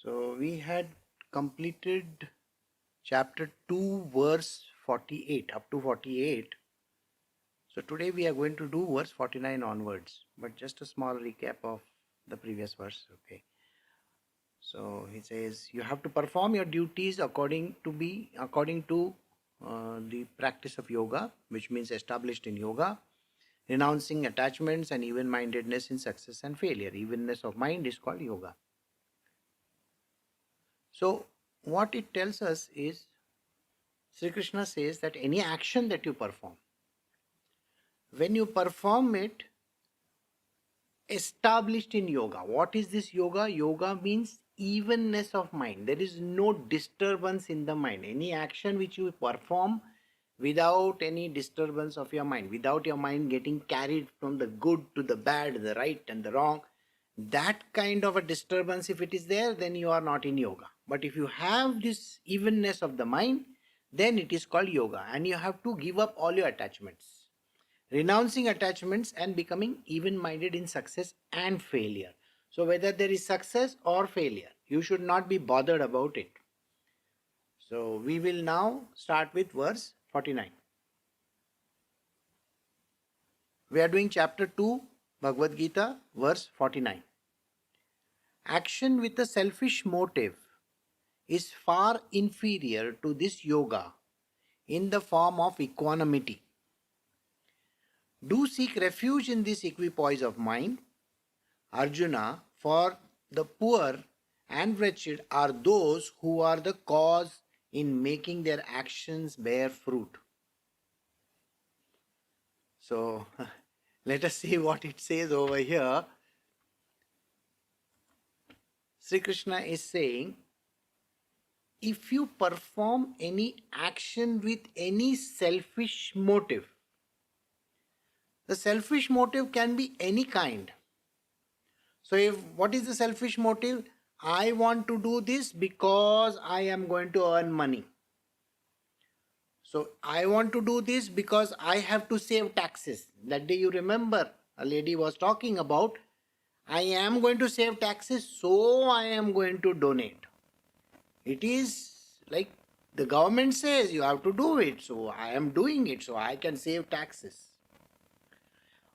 So we had completed chapter 2 verse 48 up to 48. So today we are going to do verse 49 onwards, but just a small recap of the previous verse. Okay. So he says you have to perform your duties according to the practice of yoga, which means established in yoga, renouncing attachments and even-mindedness in success and failure. Evenness of mind is called yoga. So what it tells us is Shri Krishna says that any action that you perform, when you perform it established in yoga. What is this yoga? Yoga means evenness of mind. There is no disturbance in the mind. Any action which you perform without any disturbance of your mind, without your mind getting carried from the good to the bad, the right and the wrong, that kind of a disturbance, if it is there, then you are not in yoga. But if you have this evenness of the mind, then it is called yoga, and you have to give up all your attachments, renouncing attachments and becoming even-minded in success and failure. So whether there is success or failure, you should not be bothered about it. So we will now start with verse 49. We are doing chapter 2, Bhagavad Gita, verse 49. Action with a selfish motive is far inferior to this yoga in the form of equanimity. Do seek refuge in this equipoise of mind, Arjuna, for the poor and wretched are those who are the cause in making their actions bear fruit. So let us see what it says over here. Sri Krishna is saying, if you perform any action with any selfish motive, the selfish motive can be any kind. So what is the selfish motive? I want to do this because I am going to earn money. So I want to do this because I have to save taxes. That day you remember a lady was talking about, I am going to save taxes, so I am going to donate. It is like the government says you have to do it, so I am doing it so I can save taxes.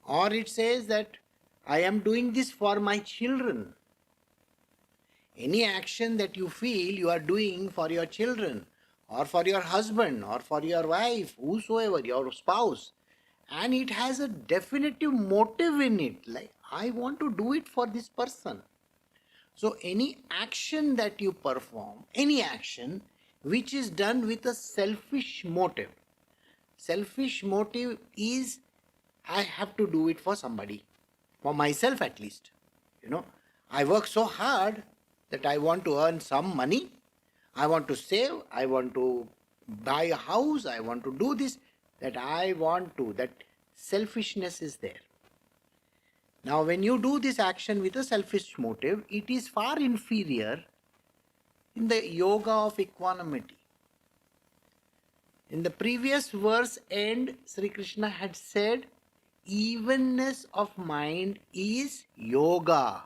Or it says that I am doing this for my children. Any action that you feel you are doing for your children, or for your husband, or for your wife, whosoever, your spouse, and it has a definitive motive in it, like I want to do it for this person. So any action that you perform, any action which is done with a selfish motive is I have to do it for somebody, for myself at least. I work so hard that I want to earn some money, I want to save, I want to buy a house, I want to do this, that selfishness is there. Now when you do this action with a selfish motive, it is far inferior in the yoga of equanimity. In the previous verse end, Sri Krishna had said, evenness of mind is yoga.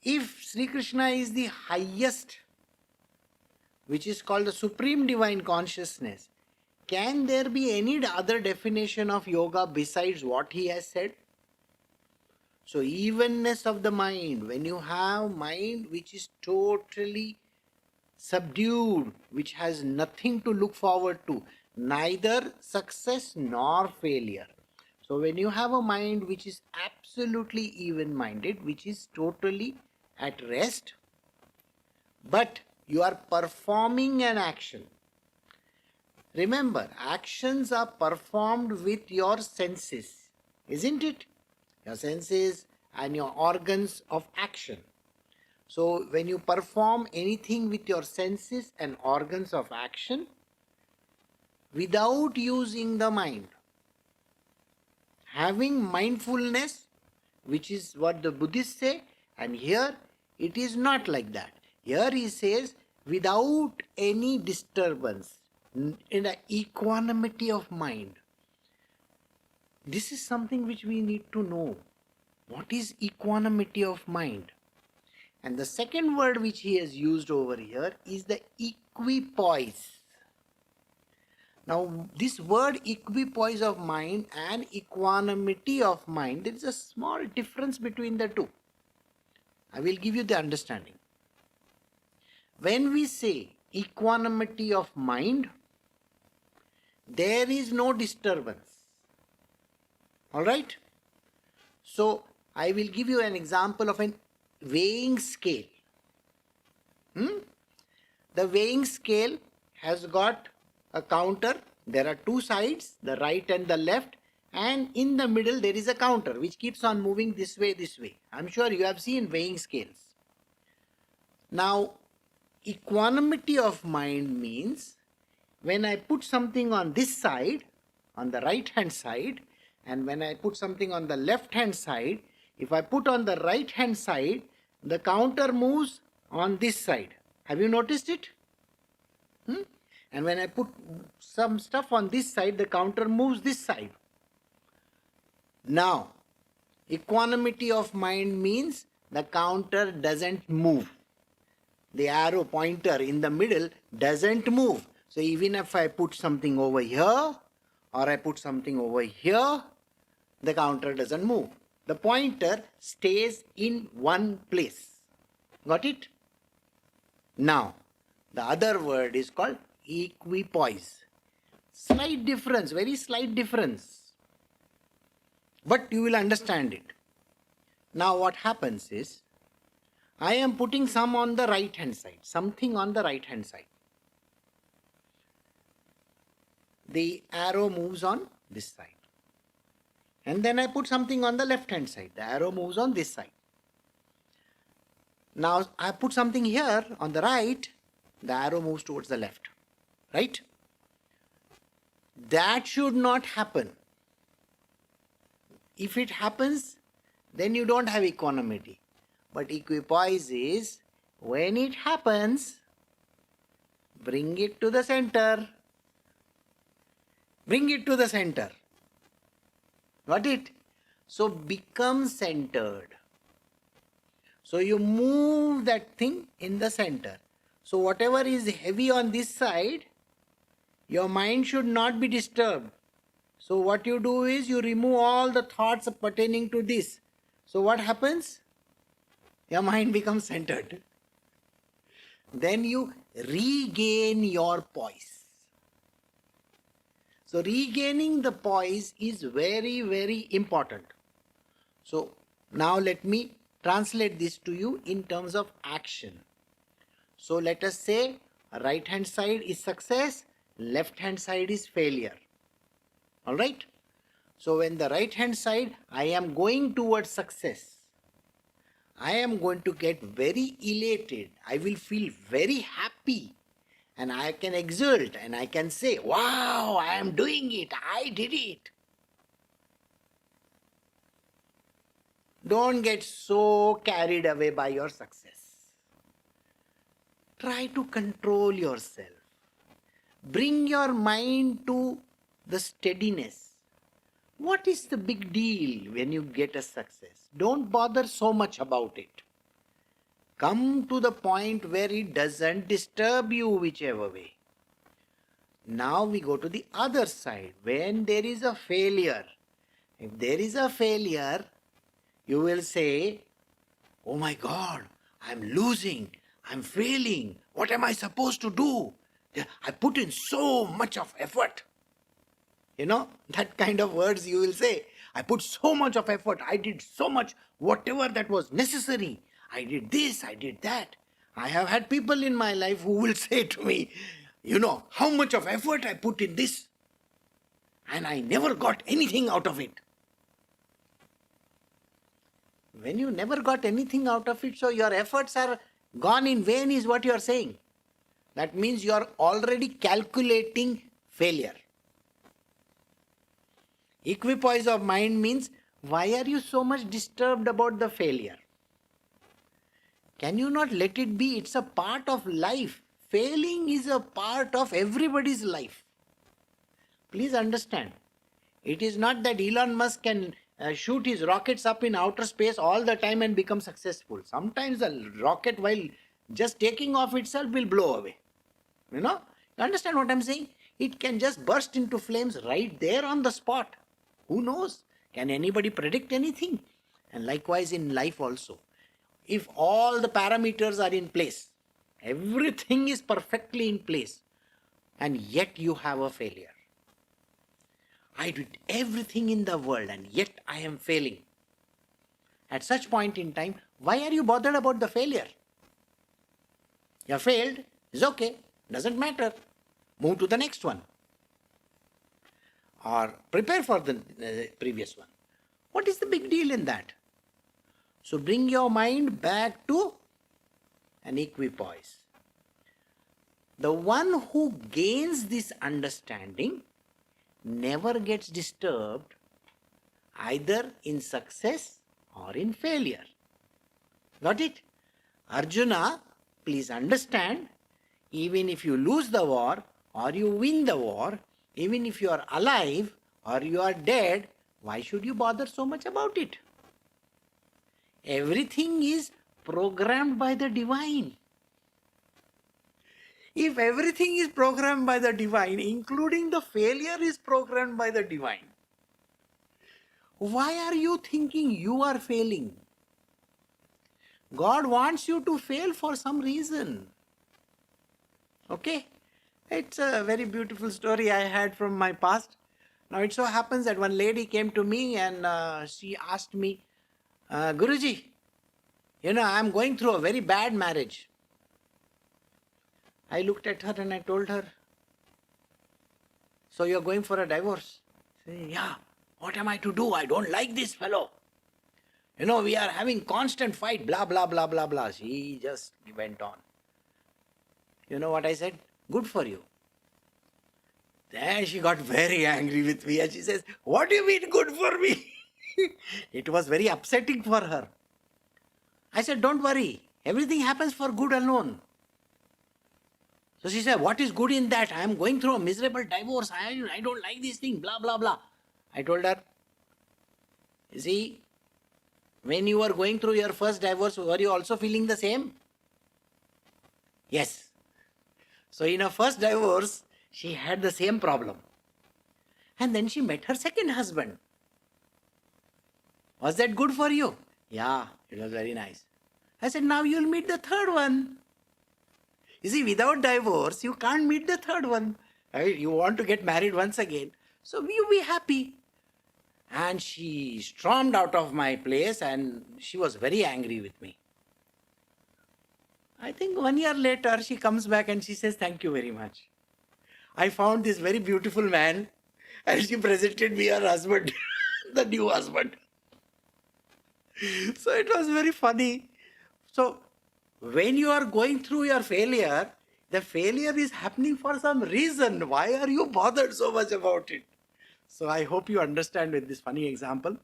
If Sri Krishna is the highest, which is called the Supreme Divine Consciousness, can there be any other definition of yoga besides what he has said? So evenness of the mind, when you have mind which is totally subdued, which has nothing to look forward to, neither success nor failure. So when you have a mind which is absolutely even-minded, which is totally at rest, but you are performing an action. Remember, actions are performed with your senses, isn't it? Your senses and your organs of action. So when you perform anything with your senses and organs of action, without using the mind, having mindfulness, which is what the Buddhists say, and here it is not like that. Here he says, without any disturbance, in an equanimity of mind. This is something which we need to know. What is equanimity of mind? And the second word which he has used over here is the equipoise. Now, this word equipoise of mind and equanimity of mind, there is a small difference between the two. I will give you the understanding. When we say equanimity of mind, there is no disturbance. Alright? So, I will give you an example of an weighing scale. The weighing scale has got a counter. There are two sides, the right and the left, and in the middle there is a counter which keeps on moving this way, this way. I'm sure you have seen weighing scales. Now, equanimity of mind means when I put something on this side, on the right hand side, and when I put something on the left hand side, if I put on the right hand side, the counter moves on this side. Have you noticed it? And when I put some stuff on this side, the counter moves this side. Now, equanimity of mind means the counter doesn't move. The arrow pointer in the middle doesn't move. So even if I put something over here or I put something over here, the counter doesn't move. The pointer stays in one place. Got it? Now, the other word is called equipoise. Slight difference, very slight difference. But you will understand it. Now what happens is, I am putting some on the right hand side, something on the right hand side. The arrow moves on this side. And then I put something on the left hand side. The arrow moves on this side. Now I put something here on the right. The arrow moves towards the left. Right? That should not happen. If it happens, then you don't have equanimity. But equipoise is, when it happens, bring it to the center. Bring it to the center. Got it? So become centered. So you move that thing in the center. So whatever is heavy on this side, your mind should not be disturbed. So what you do is you remove all the thoughts pertaining to this. So what happens? Your mind becomes centered. Then you regain your poise. So regaining the poise is very, very important. So now let me translate this to you in terms of action. So let us say right hand side is success, left hand side is failure. Alright? So when the right hand side, I am going towards success. I am going to get very elated. I will feel very happy. And I can exult and I can say, wow, I am doing it. I did it. Don't get so carried away by your success. Try to control yourself. Bring your mind to the steadiness. What is the big deal when you get a success? Don't bother so much about it. Come to the point where it doesn't disturb you whichever way. Now we go to the other side. When there is a failure, if there is a failure, you will say, oh my God, I'm losing, I'm failing. What am I supposed to do? I put in so much of effort. You know, that kind of words you will say. I put so much of effort. I did so much, whatever that was necessary. I did this, I did that. I have had people in my life who will say to me, you know, how much of effort I put in this. And I never got anything out of it. When you never got anything out of it, so your efforts are gone in vain is what you are saying. That means you are already calculating failure. Equipoise of mind means, why are you so much disturbed about the failure? Can you not let it be? It's a part of life. Failing is a part of everybody's life. Please understand. It is not that Elon Musk can shoot his rockets up in outer space all the time and become successful. Sometimes the rocket, while just taking off itself, will blow away. You know, you understand what I'm saying? It can just burst into flames right there on the spot. Who knows? Can anybody predict anything? And likewise in life also. If all the parameters are in place, everything is perfectly in place, and yet you have a failure. I did everything in the world and yet I am failing. At such point in time, why are you bothered about the failure? You failed, it's okay, doesn't matter. Move to the next one. Or prepare for the previous one. What is the big deal in that? So bring your mind back to an equipoise. The one who gains this understanding never gets disturbed either in success or in failure. Got it? Arjuna, please understand, even if you lose the war or you win the war, even if you are alive or you are dead, why should you bother so much about it? Everything is programmed by the divine. If everything is programmed by the divine, including the failure is programmed by the divine, why are you thinking you are failing? God wants you to fail for some reason. Okay? It's a very beautiful story I had from my past. Now it so happens that one lady came to me and she asked me, Guruji, I'm going through a very bad marriage. I looked at her and I told her, so you're going for a divorce? Say, yeah, what am I to do? I don't like this fellow. We are having constant fight, blah, blah, blah, blah, blah. She just went on. You know what I said? Good for you. Then she got very angry with me and she says, what do you mean good for me? It was very upsetting for her. I said, don't worry. Everything happens for good alone. So she said, what is good in that? I am going through a miserable divorce. I don't like this thing, blah, blah, blah. I told her, you see, when you were going through your first divorce, were you also feeling the same? Yes. So in her first divorce, she had the same problem. And then she met her second husband. Was that good for you? Yeah, it was very nice. I said, now you'll meet the third one. You see, without divorce, you can't meet the third one. Right? You want to get married once again. So you be happy. And she stormed out of my place and she was very angry with me. I think 1 year later, she comes back and she says, thank you very much. I found this very beautiful man and she presented me her husband, the new husband. So it was very funny. So when you are going through your failure, the failure is happening for some reason. Why are you bothered so much about it? So I hope you understand with this funny example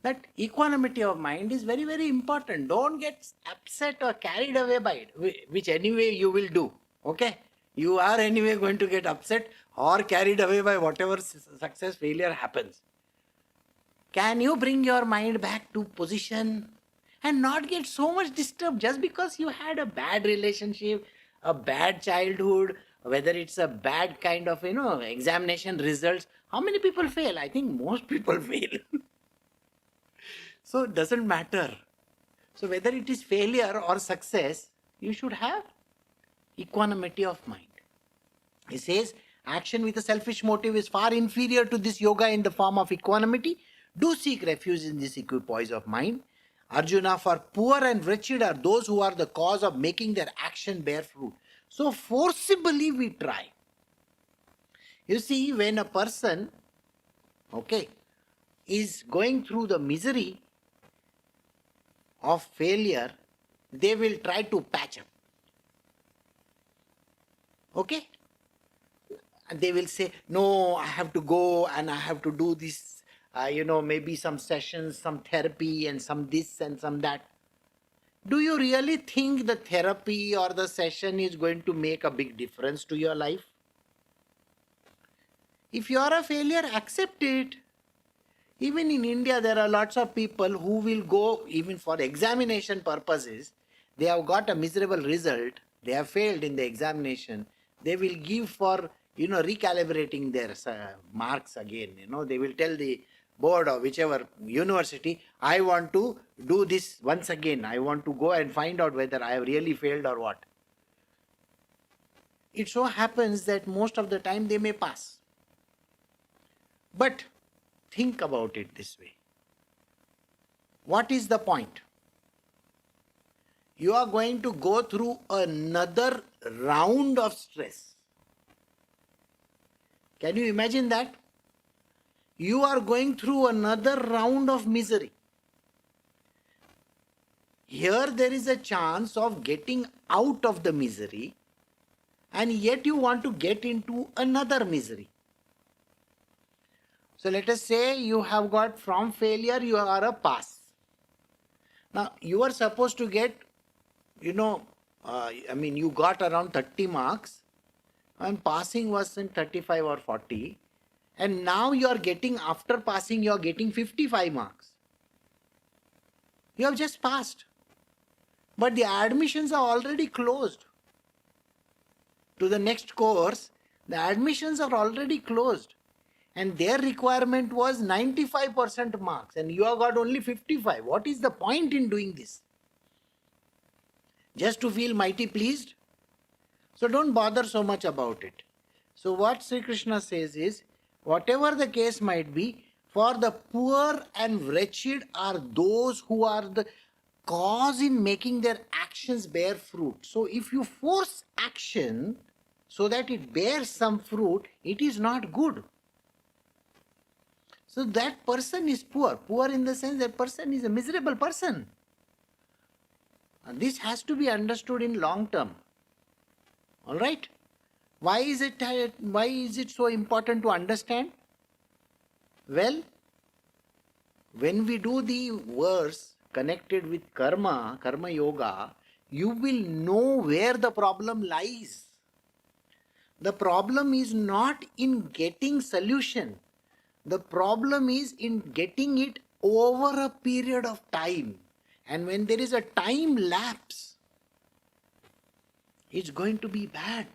that equanimity of mind is very, very important. Don't get upset or carried away by it, which anyway you will do. Okay? You are anyway going to get upset or carried away by whatever success, failure happens. Can you bring your mind back to position and not get so much disturbed just because you had a bad relationship, a bad childhood, whether it's a bad kind of, examination results? How many people fail? I think most people fail. So it doesn't matter. So whether it is failure or success, you should have equanimity of mind. He says, action with a selfish motive is far inferior to this yoga in the form of equanimity. Do seek refuge in this equipoise of mind. Arjuna, for poor and wretched are those who are the cause of making their action bear fruit. So forcibly we try. You see, when a person, is going through the misery of failure, they will try to patch up. Okay? And they will say, no, I have to go and I have to do this, maybe some sessions, some therapy and some this and some that. Do you really think the therapy or the session is going to make a big difference to your life? If you are a failure, accept it. Even in India, there are lots of people who will go even for examination purposes. They have got a miserable result. They have failed in the examination. They will give for, recalibrating their marks again. They will tell the board or whichever university, I want to do this once again. I want to go and find out whether I have really failed or what. It so happens that most of the time they may pass. But think about it this way. What is the point? You are going to go through another round of stress. Can you imagine that? You are going through another round of misery. Here there is a chance of getting out of the misery, and yet you want to get into another misery. So let us say you have got from failure, you are a pass. Now you are supposed to get, you got around 30 marks and passing was in 35 or 40. And now you are getting, after passing, you are getting 55 marks. You have just passed. But the admissions are already closed. To the next course, the admissions are already closed. And their requirement was 95% marks and you have got only 55. What is the point in doing this? Just to feel mighty pleased? So don't bother so much about it. So what Shri Krishna says is, whatever the case might be, for the poor and wretched are those who are the cause in making their actions bear fruit. So if you force action so that it bears some fruit, it is not good. So that person is poor. Poor in the sense that person is a miserable person. And this has to be understood in long term. Alright? Why is it so important to understand? Well, when we do the verse connected with karma yoga, you will know where the problem lies. The problem is not in getting solution. The problem is in getting it over a period of time. And when there is a time lapse, it's going to be bad.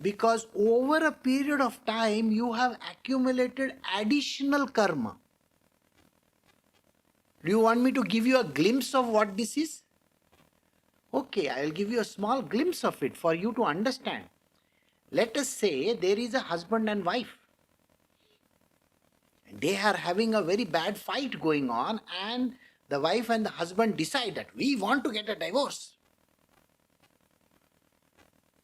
Because over a period of time, you have accumulated additional karma. Do you want me to give you a glimpse of what this is? Okay, I will give you a small glimpse of it for you to understand. Let us say there is a husband and wife. They are having a very bad fight going on, and the wife and the husband decide that we want to get a divorce.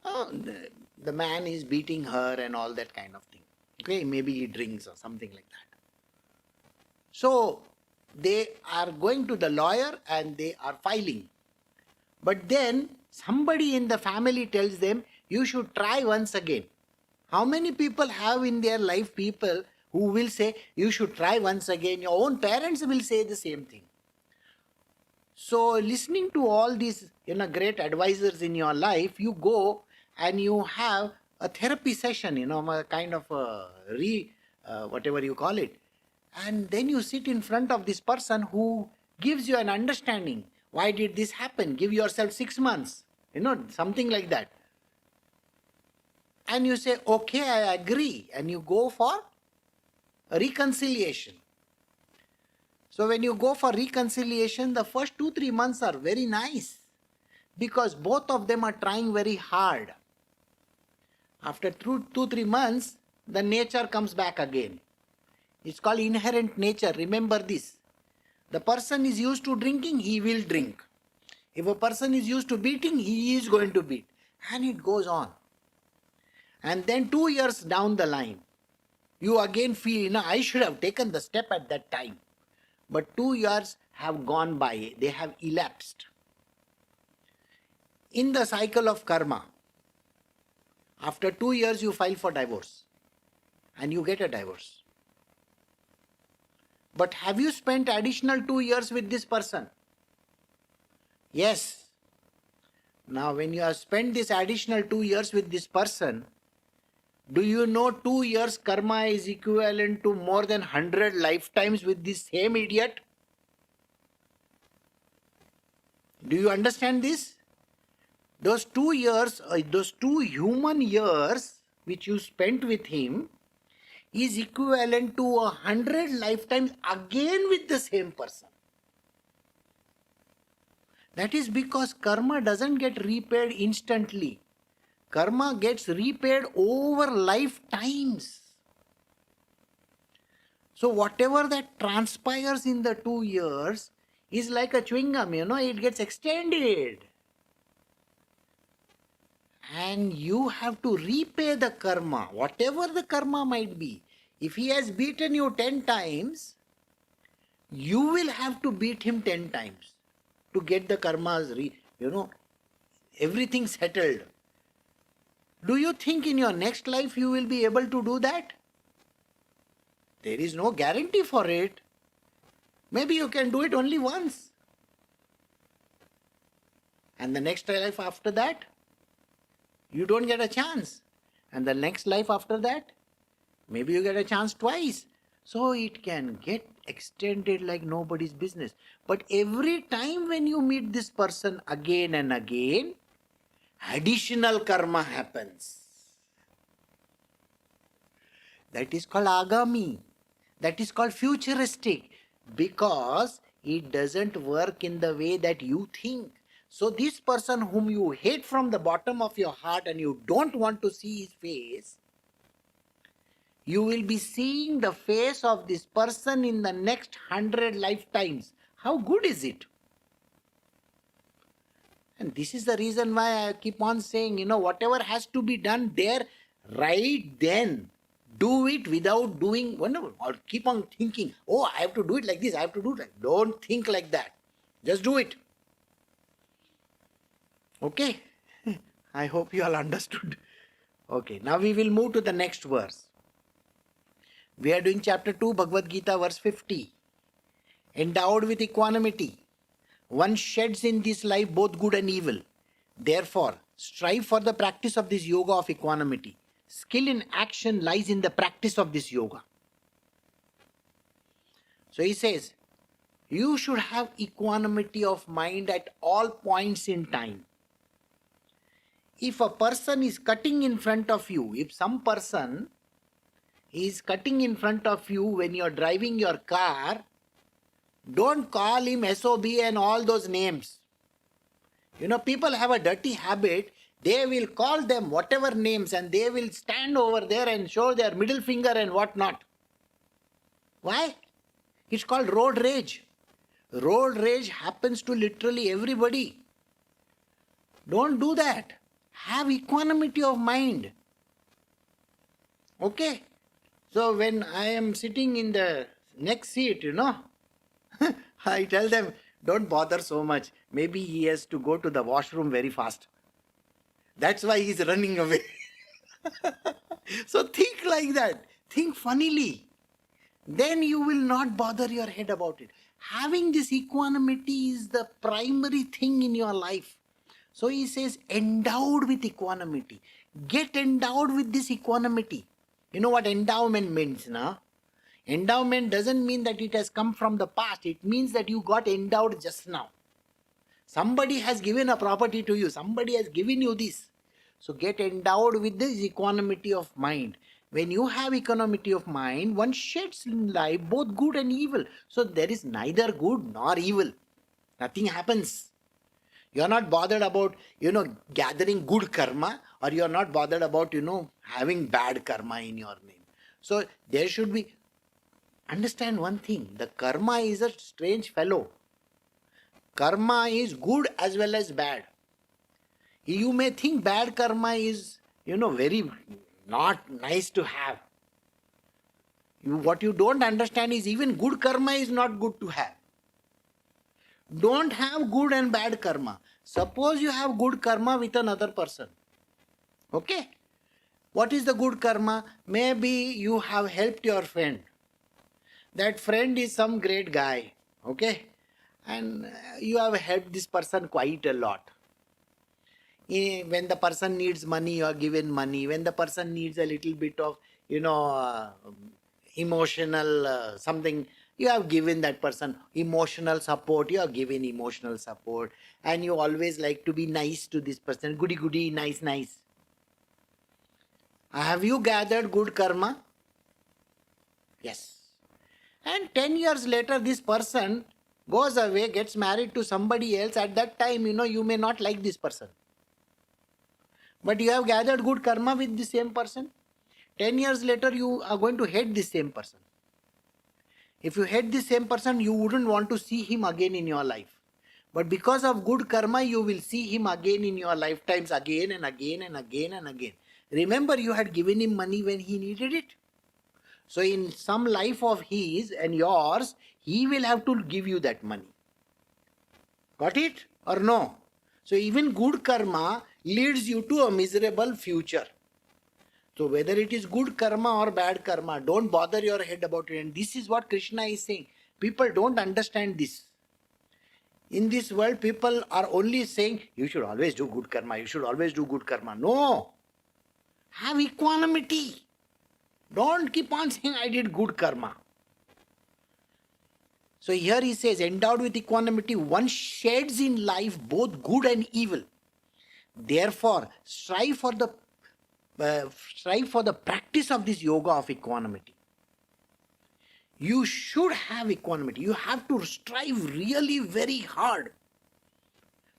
The man is beating her and all that kind of thing. Okay, maybe he drinks or something like that. So they are going to the lawyer and they are filing. But then somebody in the family tells them, you should try once again. How many people have in their life people who will say, you should try once again? Your own parents will say the same thing. So listening to all these great advisors in your life, you go and you have a therapy session, a kind of whatever you call it. And then you sit in front of this person who gives you an understanding. Why did this happen? Give yourself 6 months, something like that. And you say, okay, I agree. And you go for a reconciliation. So when you go for reconciliation, the first 2-3 months are very nice because both of them are trying very hard. After 2-3 months, the nature comes back again. It's called inherent nature. Remember this. The person is used to drinking, he will drink. If a person is used to beating, he is going to beat. And it goes on. And then 2 years down the line, you again feel, I should have taken the step at that time. But 2 years have gone by. They have elapsed. In the cycle of karma, after 2 years you file for divorce. And you get a divorce. But have you spent additional 2 years with this person? Yes. Now when you have spent this additional 2 years with this person, Do you know 2 years karma is equivalent to more than 100 lifetimes with this same idiot? Do you understand this? Those 2 years, those 2 human years which you spent with him is equivalent to 100 lifetimes again with the same person. That is because karma doesn't get repaid instantly. Karma gets repaid over lifetimes. So whatever that transpires in the 2 years is like a chewing gum, it gets extended. And you have to repay the karma, whatever the karma might be. If he has beaten you 10 times, you will have to beat him 10 times to get the karmas, everything settled. Do you think in your next life you will be able to do that? There is no guarantee for it. Maybe you can do it only once. And the next life after that, you don't get a chance. And the next life after that, maybe you get a chance twice. So it can get extended like nobody's business. But every time when you meet this person again and again, additional karma happens. That is called agami. That is called futuristic. Because it doesn't work in the way that you think. So this person whom you hate from the bottom of your heart and you don't want to see his face, you will be seeing the face of this person in the next 100 lifetimes. How good is it? And this is the reason why I keep on saying, whatever has to be done there, right then, do it without doing, or keep on thinking, oh, I have to do it like this, I have to do it like. Don't think like that. Just do it. Okay? I hope you all understood. Okay, now we will move to the next verse. We are doing chapter 2, Bhagavad Gita, verse 50. Endowed with equanimity, one sheds in this life both good and evil. Therefore, strive for the practice of this yoga of equanimity. Skill in action lies in the practice of this yoga. So he says, you should have equanimity of mind at all points in time. If a person is cutting in front of you, if some person is cutting in front of you when you are driving your car, don't call him SOB and all those names. People have a dirty habit. They will call them whatever names and they will stand over there and show their middle finger and whatnot. Why? It's called road rage. Road rage happens to literally everybody. Don't do that. Have equanimity of mind. Okay? So when I am sitting in the next seat, I tell them, don't bother so much. Maybe he has to go to the washroom very fast. That's why he's running away. So think like that. Think funnily. Then you will not bother your head about it. Having this equanimity is the primary thing in your life. So he says, endowed with equanimity. Get endowed with this equanimity. You know what endowment means, na? Endowment doesn't mean that it has come from the past. It means that you got endowed just now. Somebody has given a property to you. Somebody has given you this. So get endowed with this equanimity of mind. When you have equanimity of mind, one sheds in life both good and evil. So there is neither good nor evil. Nothing happens. You are not bothered about, gathering good karma, or you are not bothered about, having bad karma in your name. So there should be, understand one thing, the karma is a strange fellow. Karma is good as well as bad. You may think bad karma is, very not nice to have. What you don't understand is even good karma is not good to have. Don't have good and bad karma. Suppose you have good karma with another person. Okay? What is the good karma? Maybe you have helped your friend. That friend is some great guy. Okay? And you have helped this person quite a lot. When the person needs money, you are given money. When the person needs a little bit of, emotional something, you have given that person emotional support. You have given emotional support. And you always like to be nice to this person. Goody goody, nice, nice. Have you gathered good karma? Yes. And 10 years later, this person goes away, gets married to somebody else. At that time, you may not like this person. But you have gathered good karma with the same person. 10 years later, you are going to hate this same person. If you hate this same person, you wouldn't want to see him again in your life. But because of good karma, you will see him again in your lifetimes, again and again and again and again. Remember, you had given him money when he needed it. So in some life of his and yours, he will have to give you that money. Got it or no? So even good karma leads you to a miserable future. So whether it is good karma or bad karma, don't bother your head about it. And this is what Krishna is saying. People don't understand this. In this world, people are only saying, you should always do good karma, you should always do good karma. No. Have equanimity. Don't keep on saying, I did good karma. So here he says, endowed with equanimity, one shades in life both good and evil. Therefore, strive for the practice of this yoga of equanimity. You should have equanimity. You have to strive really very hard.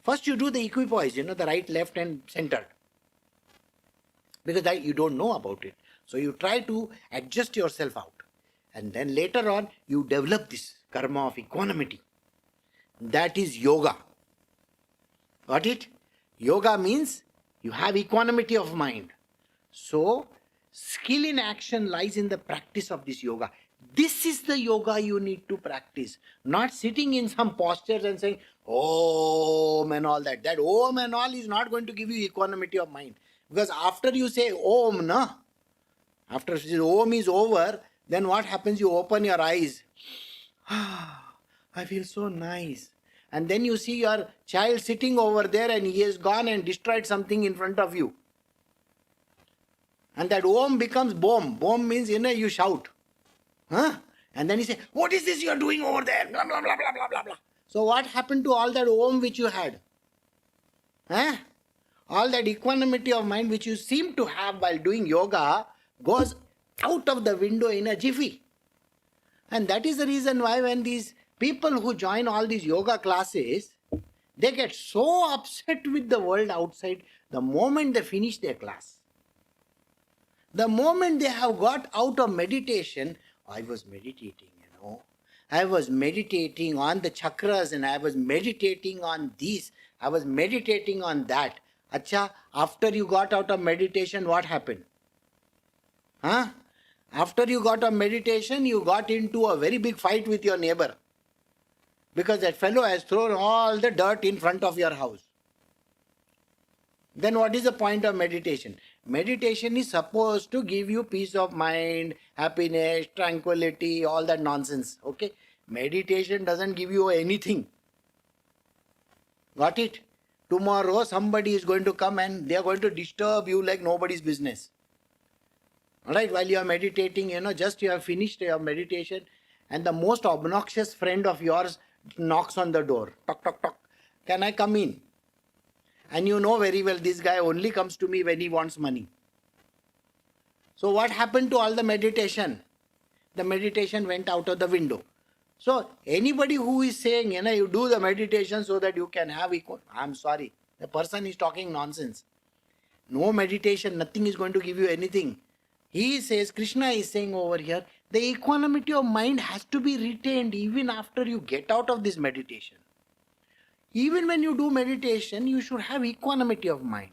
First you do the equipoise, the right, left and center. Because that you don't know about it. So you try to adjust yourself out. And then later on, you develop this karma of equanimity. That is yoga. Got it? Yoga means you have equanimity of mind. So, skill in action lies in the practice of this yoga. This is the yoga you need to practice. Not sitting in some postures and saying, Om and all that. That Om and all is not going to give you equanimity of mind. Because after you say Om, after Om is over, then what happens? You open your eyes. I feel so nice. And then you see your child sitting over there and he has gone and destroyed something in front of you. And that Om becomes Bom. Bom means, you shout. And then you say, what is this you are doing over there? Blah, blah, blah, blah, blah, blah, blah. So what happened to all that Om which you had? All that equanimity of mind which you seem to have while doing yoga goes out of the window in a jiffy. And that is the reason why when these people who join all these yoga classes, they get so upset with the world outside the moment they finish their class. The moment they have got out of meditation, I was meditating, I was meditating on the chakras and I was meditating on this, I was meditating on that. Acha, after you got out of meditation, what happened? After you got out of meditation, you got into a very big fight with your neighbor. Because that fellow has thrown all the dirt in front of your house. Then what is the point of meditation? Meditation is supposed to give you peace of mind, happiness, tranquility, all that nonsense. Okay? Meditation doesn't give you anything. Got it? Tomorrow somebody is going to come and they are going to disturb you like nobody's business. Alright, while you are meditating, just you have finished your meditation and the most obnoxious friend of yours knocks on the door. Tock, tock, tock. Can I come in? And you know very well this guy only comes to me when he wants money. So what happened to all the meditation? The meditation went out of the window. So anybody who is saying, you do the meditation so that you can have I'm sorry. The person is talking nonsense. No meditation, nothing is going to give you anything. He says, Krishna is saying over here, the equanimity of mind has to be retained even after you get out of this meditation. Even when you do meditation, you should have equanimity of mind.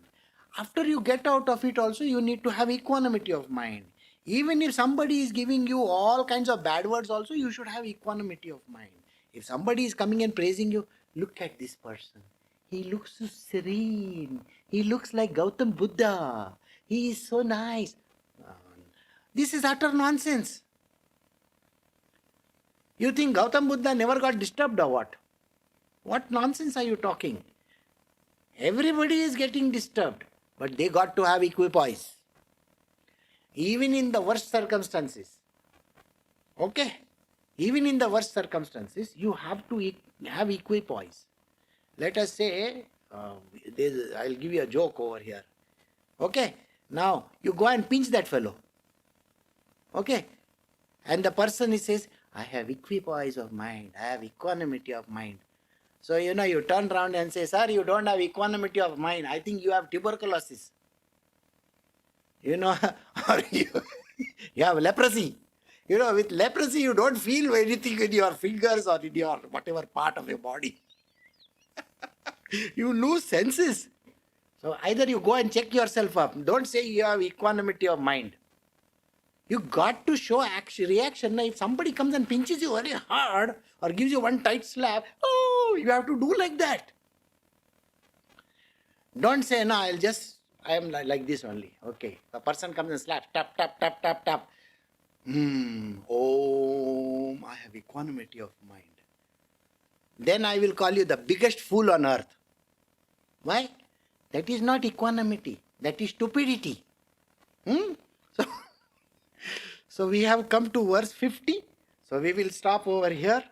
After you get out of it also, you need to have equanimity of mind. Even if somebody is giving you all kinds of bad words also, you should have equanimity of mind. If somebody is coming and praising you, look at this person. He looks so serene. He looks like Gautam Buddha. He is so nice. This is utter nonsense. You think Gautam Buddha never got disturbed or what? What nonsense are you talking? Everybody is getting disturbed, but they got to have equipoise. Even in the worst circumstances. Okay? Even in the worst circumstances, you have to have equipoise. Let us say, I'll give you a joke over here. Okay? Now, you go and pinch that fellow. Okay? And the person says, I have equipoise of mind, I have equanimity of mind. So, you turn around and say, sir, you don't have equanimity of mind. I think you have tuberculosis. Or you have leprosy. With leprosy, you don't feel anything in your fingers or in your whatever part of your body. You lose senses. So either you go and check yourself up. Don't say you have equanimity of mind. You got to show reaction. If somebody comes and pinches you very hard or gives you one tight slap, you have to do like that. Don't say, no, I am like this only. Okay. The person comes and slaps, tap, tap, tap, tap, tap. I have equanimity of mind. Then I will call you the biggest fool on earth. Why? That is not equanimity. That is stupidity. So we have come to verse 50. So we will stop over here.